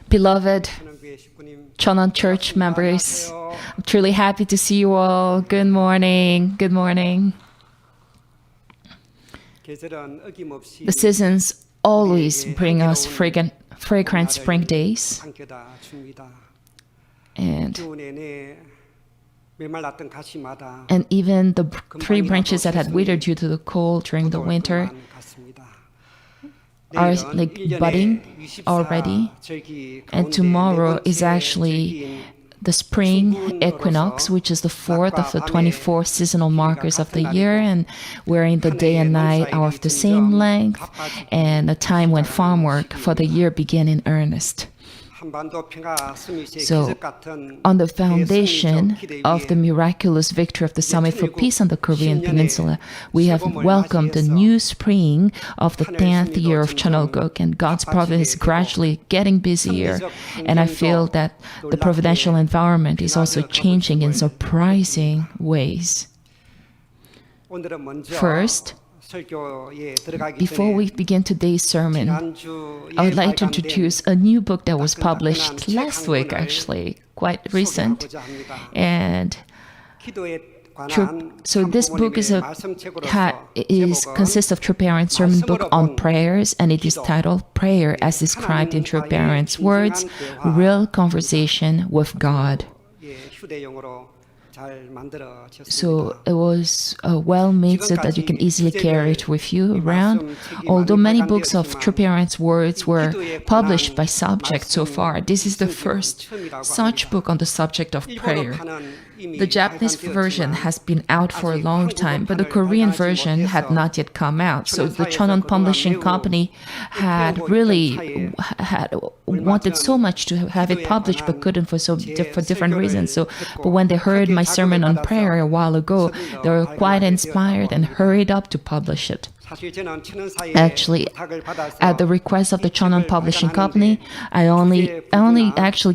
Beloved Cheonan Church members, I'm truly happy to see you all. Good morning. Good morning. The seasons always bring us fragrant spring days. And even the tree branches that had withered due to the cold during the winter are like budding already. And tomorrow is actually the spring equinox, which is the fourth of the 24 seasonal markers of the year, and wherein the day and night are of the same length, and a time when farm work for the year begin in earnest. So, on the foundation of the miraculous victory of the Summit for Peace on the Korean Peninsula, we have welcomed the new spring of the 10th year of 천원교회, and God's providence is gradually getting busier. And I feel that the providential environment is also changing in surprising ways. First, before we begin today's sermon, I would like to introduce a new book that was published last week, actually, quite recent. And so this book consists of True Parents' sermon book on prayers, and it is titled Prayer as Described in True Parents' Words, Real Conversation with God. So it was well made so that you can easily carry it with you around. Although many books of True Parents' Words were published by subject so far, this is the first such book on the subject of prayer. The Japanese version has been out for a long time, but the Korean version had not yet come out. So the Cheonan Publishing Company had wanted so much to have it published, but couldn't for different reasons. But when they heard my sermon on prayer a while ago, they were quite inspired and hurried up to publish it. Actually, at the request of the Cheonan Publishing Company, I only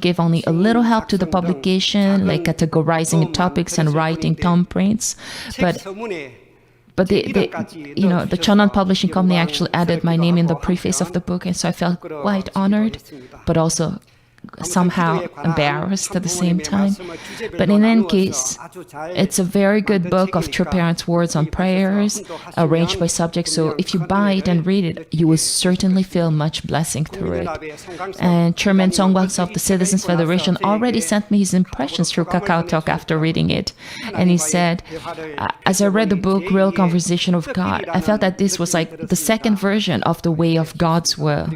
gave only a little help to the publication, like categorizing topics and writing thumbprints. But the Cheonan Publishing Company actually added my name in the preface of the book, and so I felt quite honored, but also somehow embarrassed at the same time. But in any case, it's a very good book of True Parents' Words on prayers, arranged by subject. So if you buy it and read it, you will certainly feel much blessing through it. And Chairman Song-Bak of the Citizens Federation already sent me his impressions through KakaoTalk after reading it. And he said, as I read the book, Real Conversation with God, I felt that this was like the second version of the way of God's will.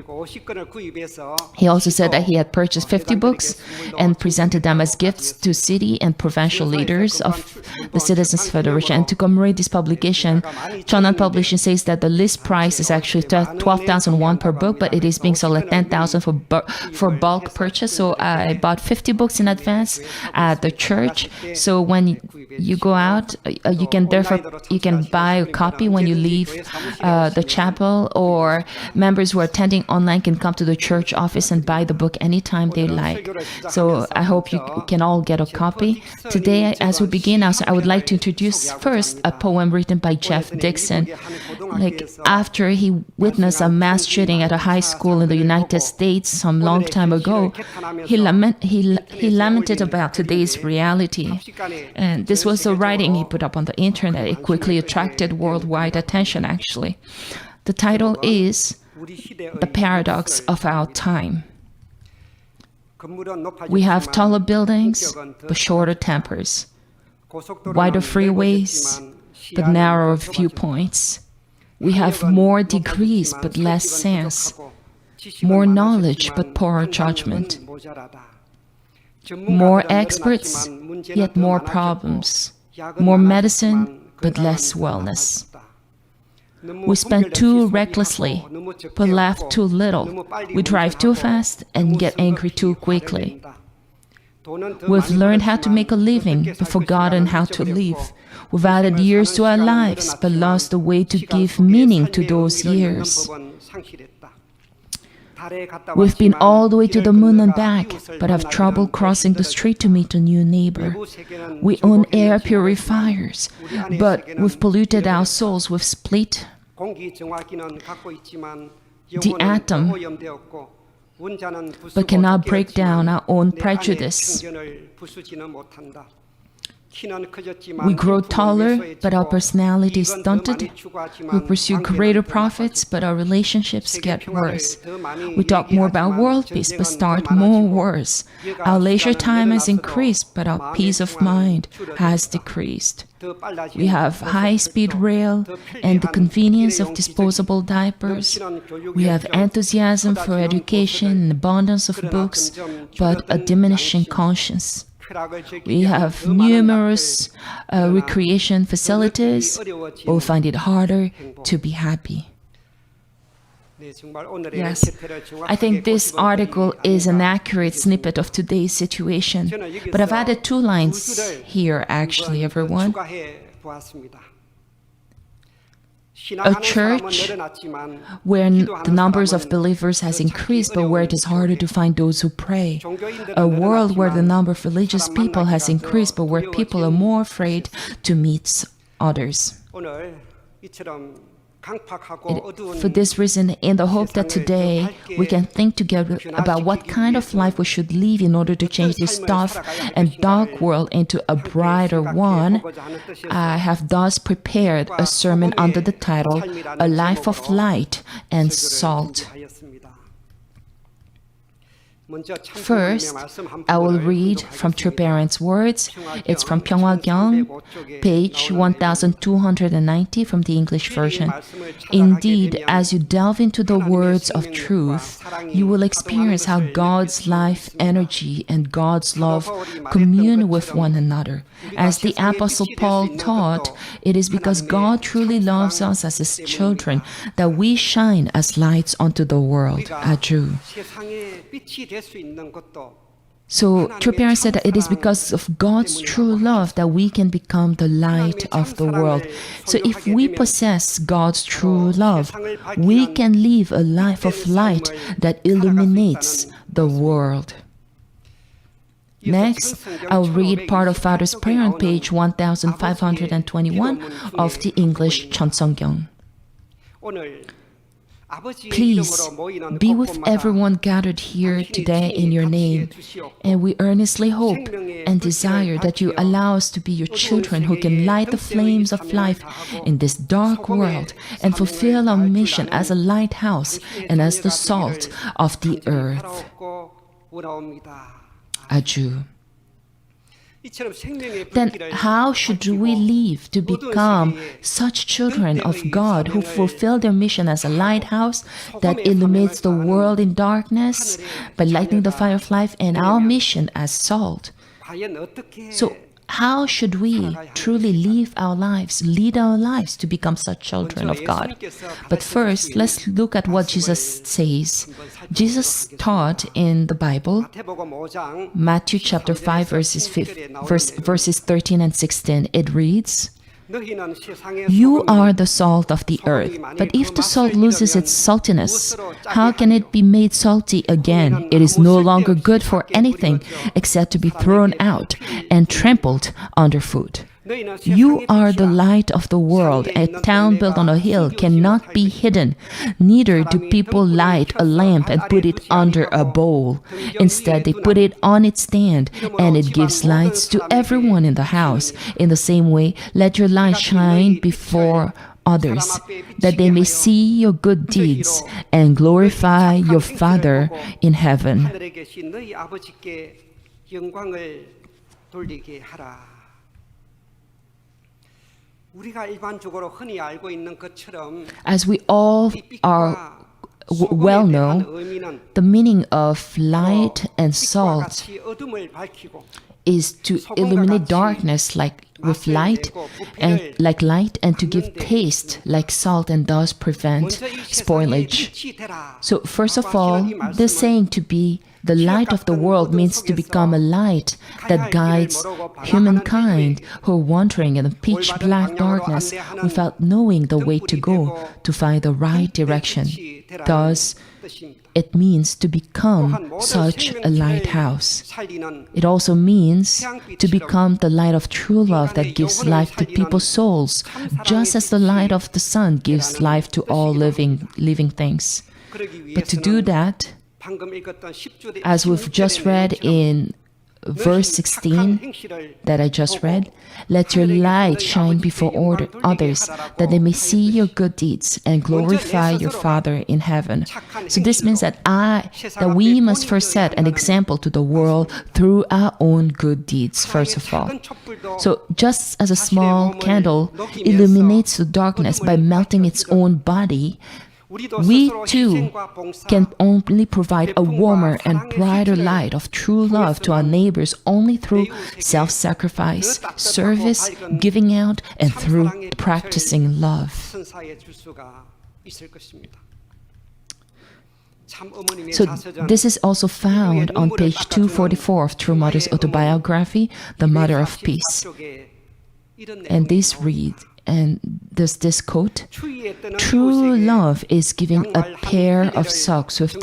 He also said that he had purchased 50 books and presented them as gifts to city and provincial leaders of the Citizens Federation. And to commemorate this publication, Cheonan Publishing says that the list price is actually 12,000 won per book, but it is being sold at 10,000 for bulk purchase. So I bought 50 books in advance at the church. So when you go out, you can buy a copy when you leave the chapel, or members who are attending online can come to the church office and buy the book anytime they like. So I hope you can all get a copy. Today, as we begin, I would like to introduce first a poem written by Jeff Dixon. Like after he witnessed a mass shooting at a high school in the United States some long time ago, he lamented about today's reality. And this was a writing he put up on the internet. It quickly attracted worldwide attention, actually. The title is The Paradox of Our Time. We have taller buildings, but shorter tempers, wider freeways, but narrower viewpoints. We have more degrees, but less sense, more knowledge, but poorer judgment, more experts, yet more problems, more medicine, but less wellness. We spend too recklessly, but laugh too little. We drive too fast and get angry too quickly. We've learned how to make a living, but forgotten how to live. We've added years to our lives, but lost the way to give meaning to those years. We've been all the way to the moon and back, but have trouble crossing the street to meet a new neighbor. We own air purifiers, but we've polluted our souls with split. The atom but cannot break down our own prejudice. We grow taller, but our personality is stunted. We pursue greater profits, but our relationships get worse. We talk more about world peace, but start more wars. Our leisure time has increased, but our peace of mind has decreased. We have high-speed rail and the convenience of disposable diapers. We have enthusiasm for education and abundance of books, but a diminishing conscience. We have numerous recreation facilities, but we find it harder to be happy. Yes, I think this article is an accurate snippet of today's situation, but I've added 2 lines here actually, everyone. A church where the numbers of believers has increased, but where it is harder to find those who pray. A world where the number of religious people has increased, but where people are more afraid to meet others. For this reason, in the hope that today we can think together about what kind of life we should live in order to change this tough and dark world into a brighter one, I have thus prepared a sermon under the title, A Life of Light and Salt. First, I will read from True Parents' words. It's from 평화경, page 1290 from the English version. Indeed, as you delve into the words of truth, you will experience how God's life, energy, and God's love commune with one another. As the Apostle Paul taught, it is because God truly loves us as His children that we shine as lights unto the world. A주. So, True Parents said that it is because of God's true love that we can become the light of the world. So if we possess God's true love, we can live a life of light that illuminates the world. Next, I'll read part of Father's Prayer on page 1521 of the English 천원교회. Please be with everyone gathered here today in your name, and we earnestly hope and desire that you allow us to be your children who can light the flames of life in this dark world and fulfill our mission as a lighthouse and as the salt of the earth. A주. Then how should we live to become such children of God who fulfill their mission as a lighthouse that illuminates the world in darkness by lighting the fire of life, and our mission as salt? So how should we truly live our lives, lead our lives to become such children of God? But first, let's look at what Jesus says. Jesus taught in the Bible, Matthew chapter 5, verses 13 and 16. It reads, "You are the salt of the earth, but if the salt loses its saltiness, how can it be made salty again? It is no longer good for anything except to be thrown out and trampled underfoot. You are the light of the world. A town built on a hill cannot be hidden. Neither do people light a lamp and put it under a bowl. Instead, they put it on its stand, and it gives lights to everyone in the house. In the same way, let your light shine before others, that they may see your good deeds and glorify your Father in heaven." As we all are well know, the meaning of light and salt is to illuminate darkness with light and to give taste like salt, and thus prevent spoilage. So first of all, this saying to be the light of the world means to become a light that guides humankind who are wandering in a pitch-black darkness without knowing the way to go to find the right direction. Thus, it means to become such a lighthouse. It also means to become the light of true love that gives life to people's souls, just as the light of the sun gives life to all living things. But to do that, As we've just read in verse 16 that I just read, let your light shine before others, that they may see your good deeds and glorify your Father in heaven. So this means that we must first set an example to the world through our own good deeds, first of all. So just as a small candle illuminates the darkness by melting its own body, we too can only provide a warmer and brighter light of true love to our neighbors only through self-sacrifice, service, giving out, and through practicing love. So this is also found on page 244 of True Mother's autobiography, The Mother of Peace. And there's this quote, true love is giving a pair of socks with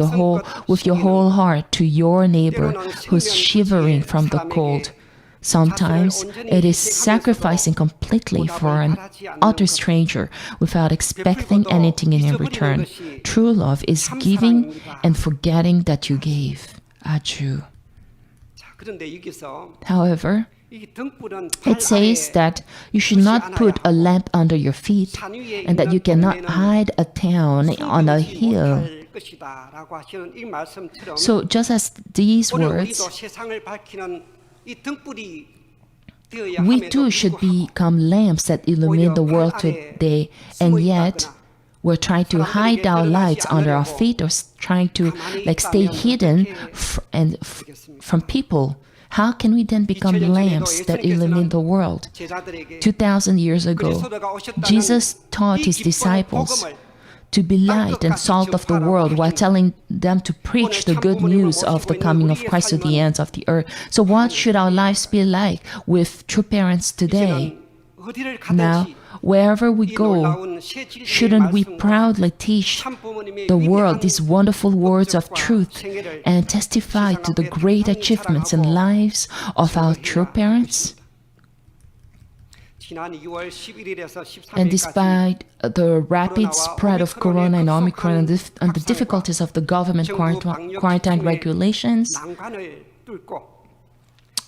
your whole heart to your neighbor who's shivering from the cold. Sometimes it is sacrificing completely for an utter stranger without expecting anything in return. True love is giving and forgetting that you gave. 아주. However, it says that you should not put a lamp under your feet and that you cannot hide a town on a hill. So just as these words, we too should become lamps that illuminate the world today, and yet we're trying to hide our lights under our feet or trying to stay hidden from people. How can we then become lamps that illuminate the world? 2,000 years ago, Jesus taught his disciples to be light and salt of the world while telling them to preach the good news of the coming of Christ to the ends of the earth. So what should our lives be like with true parents today? Now, wherever we go, shouldn't we proudly teach the world these wonderful words of truth and testify to the great achievements and lives of our true parents? And despite the rapid spread of Corona and Omicron and the difficulties of the government quarantine regulations,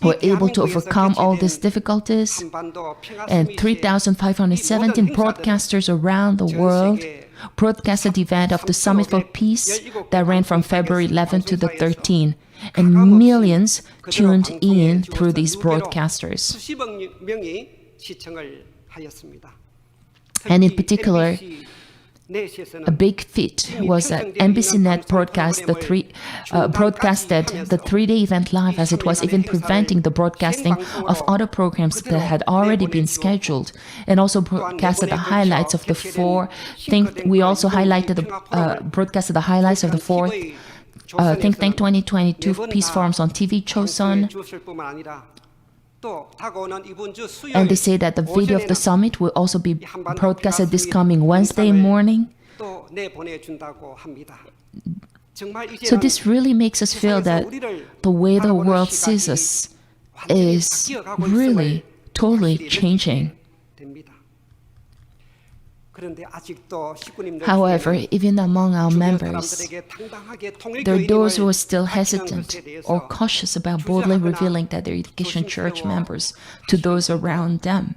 we're able to overcome all these difficulties, and 3,517 broadcasters around the world broadcasted the event of the Summit for Peace that ran from February 11th to the 13th, and millions tuned in through these broadcasters. And in particular, a big feat was that NBC Net broadcasted the three-day event live, as it was even preventing the broadcasting of other programs that had already been scheduled, and also broadcasted the highlights of the four. We also broadcasted the highlights of the fourth Think Tank 2022 Peace Forums on TV Chosun. And they say that the video of the summit will also be broadcasted this coming Wednesday morning. So this really makes us feel that the way the world sees us is really totally changing. However, even among our members, there are those who are still hesitant or cautious about boldly revealing that they're Education Church members to those around them.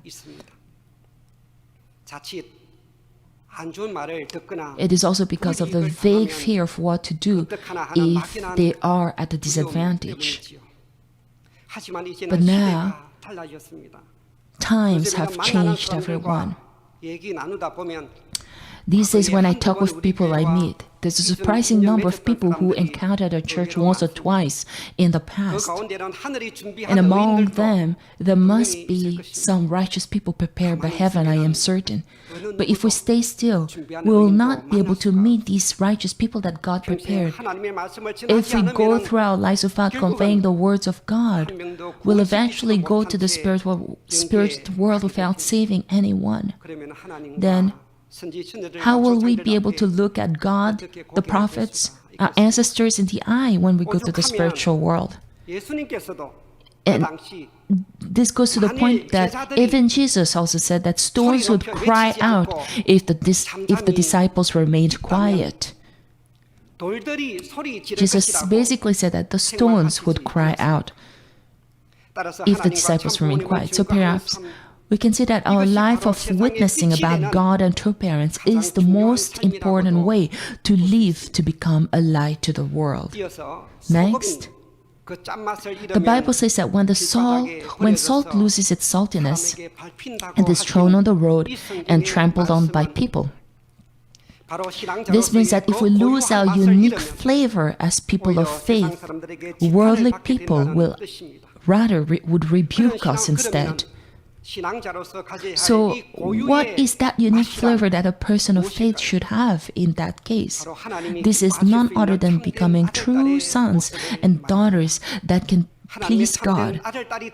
It is also because of the vague fear of what to do if they are at a disadvantage. But now, times have changed everyone. These days, when I talk with people I meet, there's a surprising number of people who encountered a church once or twice in the past. And among them, there must be some righteous people prepared by heaven, I am certain. But if we stay still, we will not be able to meet these righteous people that God prepared. If we go through our lives without conveying the words of God, we'll eventually go to the spirit world without saving anyone. Then, how will we be able to look at God, the prophets, our ancestors in the eye when we go to the spiritual world? And this goes to the point that even Jesus also said that stones would cry out if the disciples remained quiet. Jesus basically said that the stones would cry out if the disciples remain quiet. So perhaps we can see that our life of witnessing about God and true parents is the most important way to live to become a light to the world. Next, the Bible says that when salt loses its saltiness and is thrown on the road and trampled on by people. This means that if we lose our unique flavor as people of faith, worldly people would rebuke us instead. So what is that unique flavor that a person of faith should have in that case? This is none other than becoming true sons and daughters that can please God.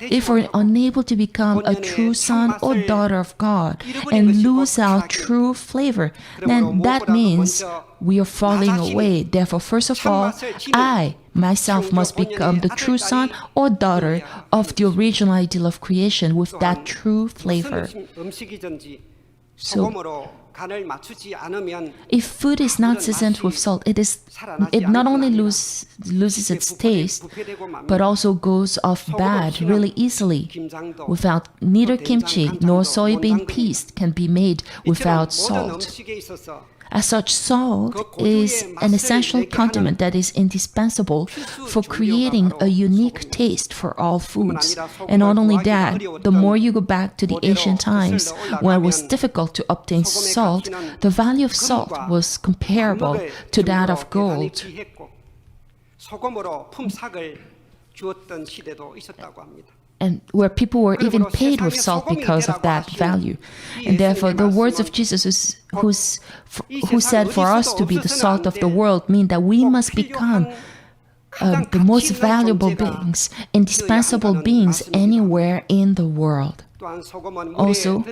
If we're unable to become a true son or daughter of God and lose our true flavor, then that means we are falling away. Therefore, first of all, I myself must become the true son or daughter of the original ideal of creation with that true flavor. So, if food is not seasoned with salt, it not only loses its taste, but also goes off bad really easily. Without neither kimchi nor soybean paste can be made without salt. As such, salt is an essential condiment that is indispensable for creating a unique taste for all foods. And not only that, the more you go back to the ancient times, when it was difficult to obtain salt, the value of salt was comparable to that of gold. And where people were even paid with salt because of that value. And therefore, the words of Jesus, who said for us to be the salt of the world, mean that we must become the most valuable beings, indispensable beings anywhere in the world. Also,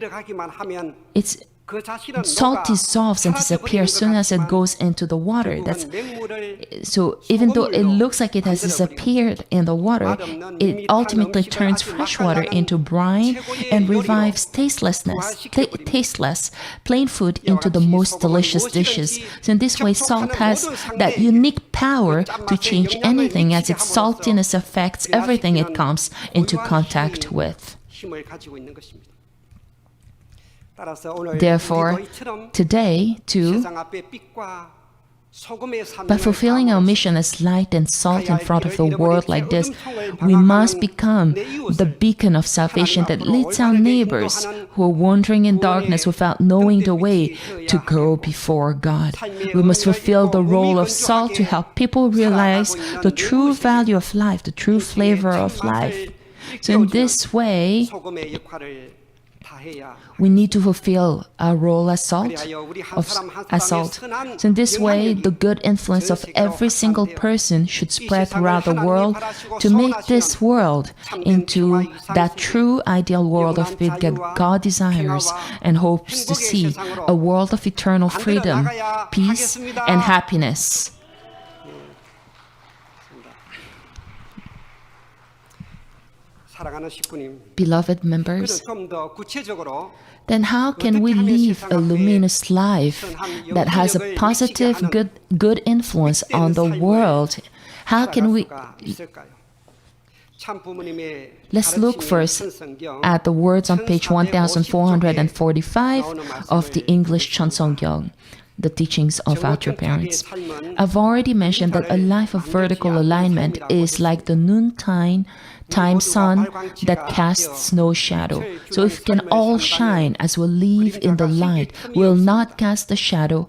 salt dissolves and disappears as soon as it goes into the water. So even though it looks like it has disappeared in the water, it ultimately turns fresh water into brine and revives tasteless plain food into the most delicious dishes. So in this way, salt has that unique power to change anything, as its saltiness affects everything it comes into contact with. Therefore, today, too, by fulfilling our mission as light and salt in front of the world like this, we must become the beacon of salvation that leads our neighbors who are wandering in darkness without knowing the way to go before God. We must fulfill the role of salt to help people realize the true value of life, the true flavor of life. So in this way, we need to fulfill our role as salt. So in this way, the good influence of every single person should spread throughout the world to make this world into that true ideal world of faith that God desires and hopes to see, a world of eternal freedom, peace, and happiness. Beloved members, then how can we live a luminous life that has a positive, good influence on the world? How can we... Let's look first at the words on page 1445 of the English 천원교회, the teachings of our true parents. I've already mentioned that a life of vertical alignment is like the noontime sun that casts no shadow. So if we can all shine as we live in the light, will not cast the shadow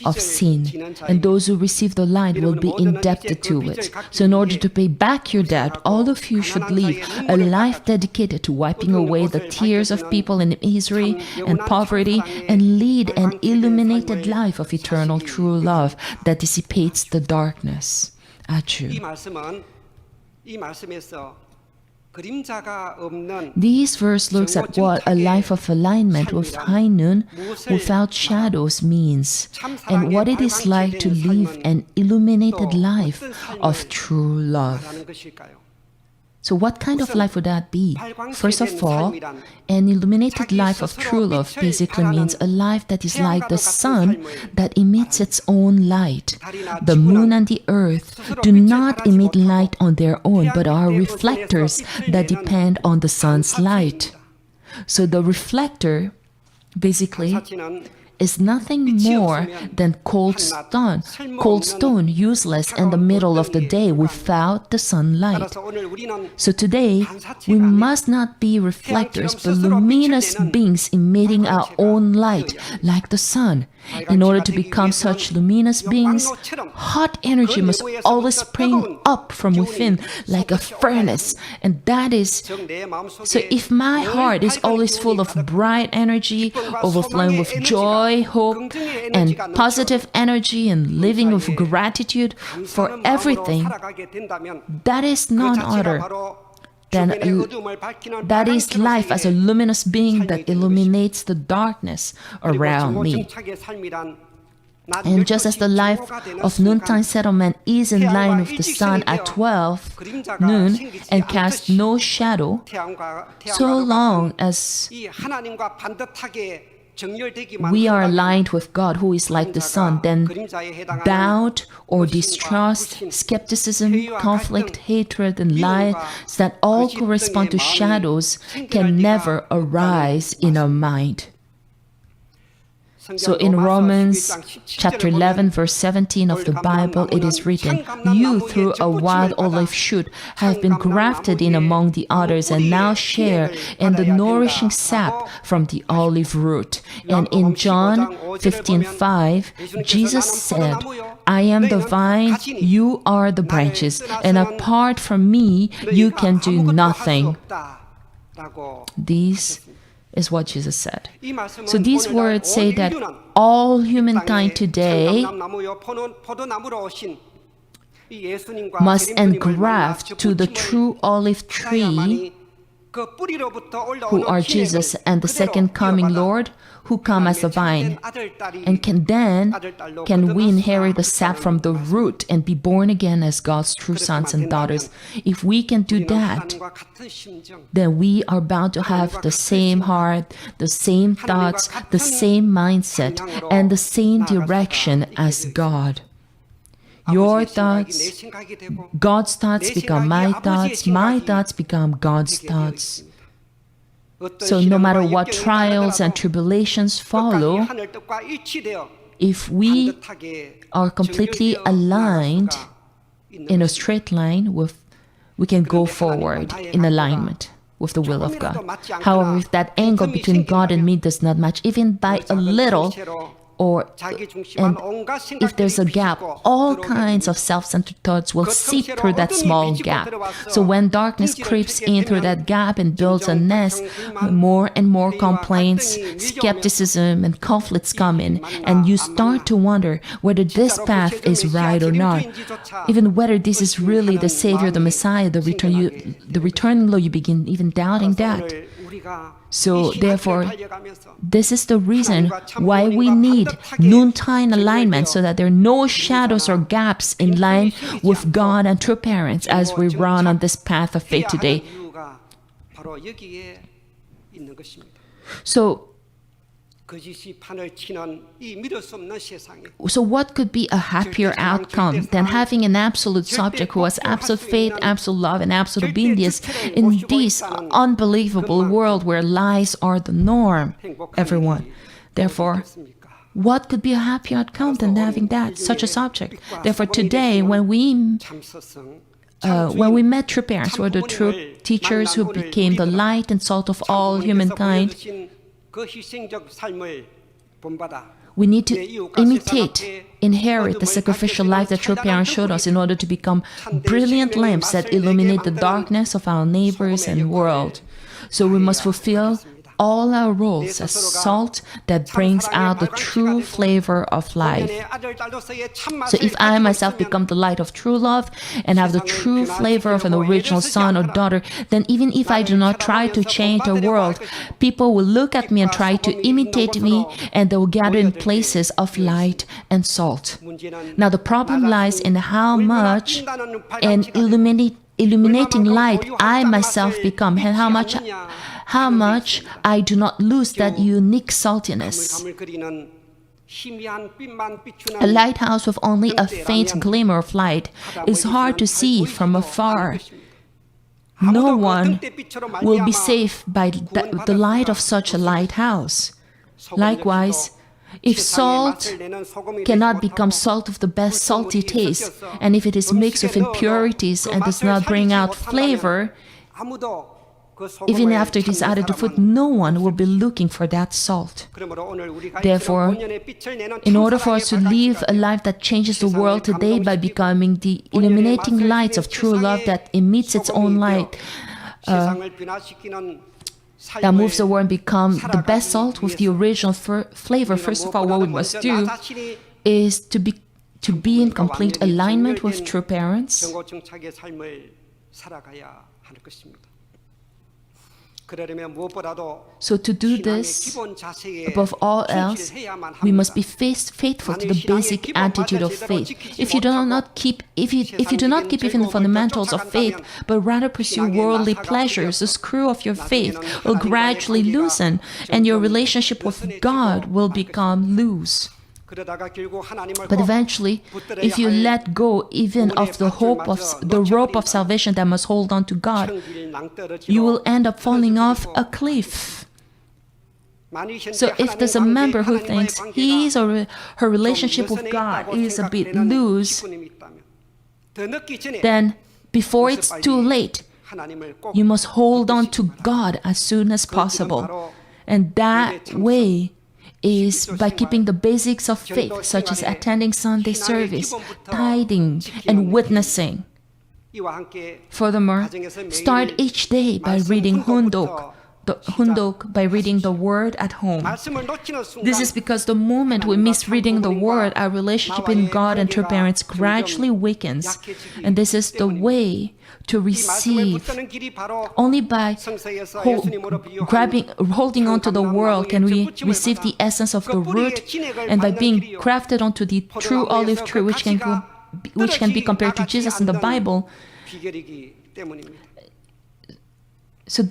of sin, and those who receive the light will be indebted to it. So in order to pay back your debt, all of you should live a life dedicated to wiping away the tears of people in misery and poverty, and lead an illuminated life of eternal true love that dissipates the darkness. Achu. This verse looks at what a life of alignment with high noon without shadows means, and what it is like to live an illuminated life of true love. So what kind of life would that be? First of all, an illuminated life of true love basically means a life that is like the sun that emits its own light. The moon and the earth do not emit light on their own, but are reflectors that depend on the sun's light. So the reflector basically is nothing more than cold stone useless in the middle of the day without the sunlight. So today, we must not be reflectors, but luminous beings emitting our own light, like the sun. In order to become such luminous beings, hot energy must always spring up from within like a furnace. And that is, so if my heart is always full of bright energy, overflowing with joy, hope, and positive energy, and living with gratitude for everything, that is none other than that is life as a luminous being that illuminates the darkness around me. And just as the life of noontime settlement is in line with the sun at 12 noon and casts no shadow, so long as we are aligned with God, who is like the sun, then doubt or distrust, skepticism, conflict, hatred, and lies that all correspond to shadows can never arise in our mind. So in Romans chapter 11, verse 17 of the Bible, it is written, "You, through a wild olive shoot, have been grafted in among the others and now share in the nourishing sap from the olive root." And in John 15:5, Jesus said, "I am the vine, you are the branches, and apart from me, you can do nothing." This is what Jesus said. So these words say that all humankind today must engraft to the true olive tree, who are Jesus and the second coming Lord, who come as a vine, and can we inherit the sap from the root and be born again as God's true sons and daughters. If we can do that, then we are bound to have the same heart, the same thoughts, the same mindset, and the same direction as God. Your thoughts, God's thoughts become my thoughts become God's thoughts. So no matter what trials and tribulations follow, if we are completely aligned in a straight line, we can go forward in alignment with the will of God. However, if that angle between God and me does not match, even by a little, and if there's a gap, all kinds of self-centered thoughts will seep through that small gap. So when darkness creeps in through that gap and builds a nest, more and more complaints, skepticism, and conflicts come in, and you start to wonder whether this path is right or not, even whether this is really the Savior, the Messiah, the returning Lord. You begin even doubting that. So therefore, this is the reason why we need noontime alignment, so that there are no shadows or gaps in line with God and true parents as we run on this path of faith today. So what could be a happier outcome than having an absolute subject who has absolute faith, absolute love, and absolute obedience in this unbelievable world where lies are the norm, everyone? Therefore, what could be a happier outcome than having that, such a subject? Therefore, today, when we met true parents, who are the true teachers who became the light and salt of all humankind, we need to inherit the sacrificial life that true parents showed us in order to become brilliant lamps that illuminate the darkness of our neighbors and world. So we must fulfill all our roles as salt that brings out the true flavor of life. So if I myself become the light of true love and have the true flavor of an original son or daughter, then even if I do not try to change the world, people will look at me and try to imitate me, and they will gather in places of light and salt. Now the problem lies in how much an illuminating light I myself become, and how much I do not lose that unique saltiness. A lighthouse with only a faint glimmer of light is hard to see from afar. No one will be safe by the light of such a lighthouse. Likewise, if salt cannot become salt of the best salty taste, and if it is mixed with impurities and does not bring out flavor, even after it is added to food, no one will be looking for that salt. Therefore, in order for us to live a life that changes the world today by becoming the illuminating lights of true love that emits its own light, that moves the world and become the best salt with the original flavor, first of all, what we must do is to be in complete alignment with true parents. So to do this, above all else, we must be faithful to the basic attitude of faith. If you do not keep even the fundamentals of faith, but rather pursue worldly pleasures, the screw of your faith will gradually loosen, and your relationship with God will become loose. But eventually, if you let go even of the rope of salvation that must hold on to God, you will end up falling off a cliff. So if there's a member who thinks his or her relationship with God is a bit loose, then before it's too late, you must hold on to God as soon as possible. And that way is by keeping the basics of faith, such as attending Sunday service, tithing, and witnessing. Furthermore, start each day by reading by reading the Word at home. This is because the moment we miss reading the Word, our relationship in God and true parents gradually weakens. And this is the way to receive. Only by holding on to the Word can we receive the essence of the root, and by being grafted onto the true olive tree, which can be compared to Jesus in the Bible. So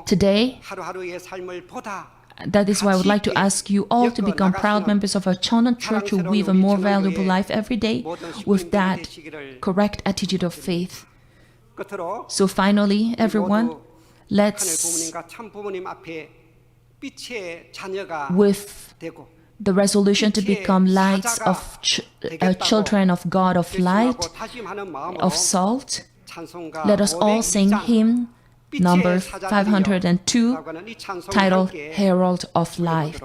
today, that is why I would like to ask you all to become proud members of our Cheonan Church who live a more valuable life every day with that correct attitude of faith. So finally, everyone, let's, with the resolution to become lights of children of God, of light, of salt, let us all sing hymn number 502, titled Herald of Life.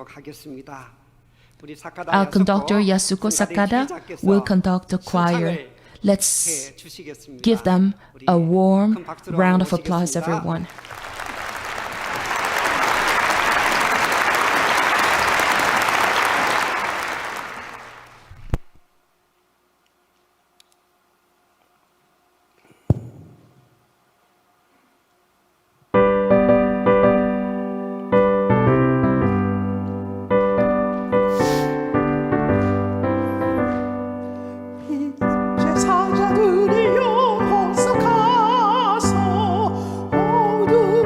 Our conductor Yasuko Sakada will conduct the choir. Let's give them a warm round of applause, everyone. 사자들이 영원서 가서 어둠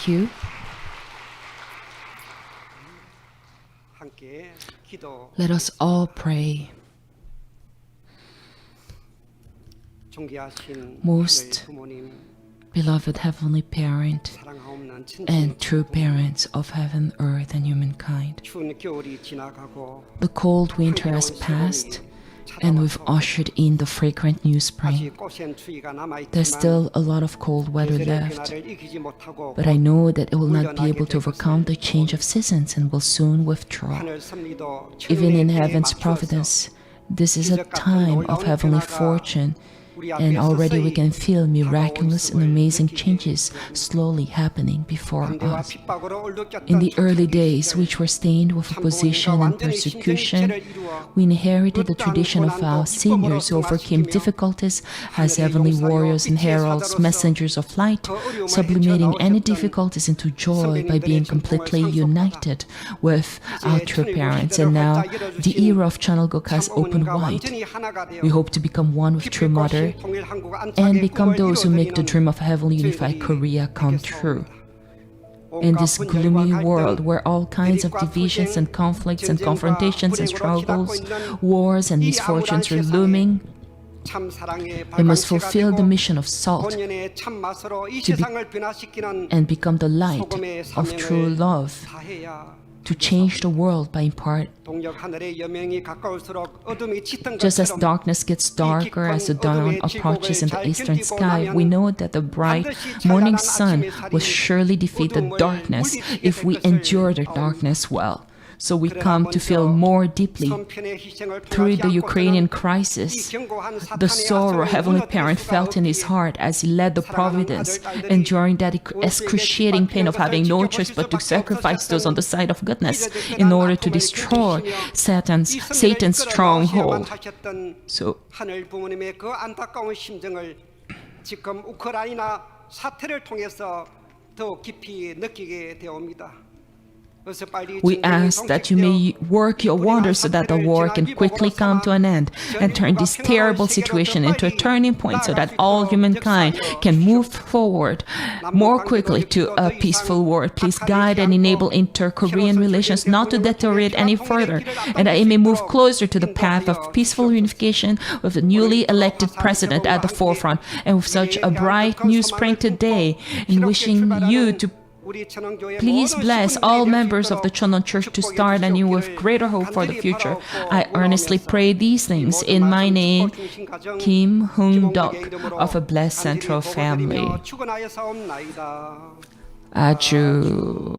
Thank you. Let us all pray. Most beloved Heavenly Parent and true parents of heaven, earth, and humankind, the cold winter has passed and we've ushered in the fragrant new spring. There's still a lot of cold weather left, but I know that it will not be able to overcome the change of seasons and will soon withdraw. Even in heaven's providence, this is a time of heavenly fortune, and already we can feel miraculous and amazing changes slowly happening before us. In the early days, which were stained with opposition and persecution, we inherited the tradition of our seniors who overcame difficulties as heavenly warriors and heralds, messengers of light, sublimating any difficulties into joy by being completely united with our true parents. And now, the era of Cheonwon has opened wide. We hope to become one with True Mother and become those who make the dream of a heavenly unified Korea come true. In this gloomy world where all kinds of divisions and conflicts and confrontations and struggles, wars and misfortunes are looming, we must fulfill the mission of salt and become the light of true love, to change the world by impart. Just as darkness gets darker as the dawn approaches in the eastern sky, we know that the bright morning sun will surely defeat the darkness if we endure the darkness well. So we come to feel more deeply through the Ukrainian crisis, the sorrow Heavenly Parent felt in his heart as he led the providence, enduring that excruciating pain of having no choice but to sacrifice those on the side of goodness in order to destroy Satan's stronghold. So 지금 우크라이나 사태를 통해서 더 깊이 느끼게 되옵니다. we ask that you may work your wonders so that the war can quickly come to an end and turn this terrible situation into a turning point so that all humankind can move forward more quickly to a peaceful world. Please guide and enable inter-Korean relations not to deteriorate any further, and that it may move closer to the path of peaceful unification with the newly elected president at the forefront. And with such a bright new spring today, and wishing you to please bless all members of the Cheonwon Church to start anew with greater hope for the future. I earnestly pray these things in my name, Kim Hong-deuk of a blessed Central family. Aju.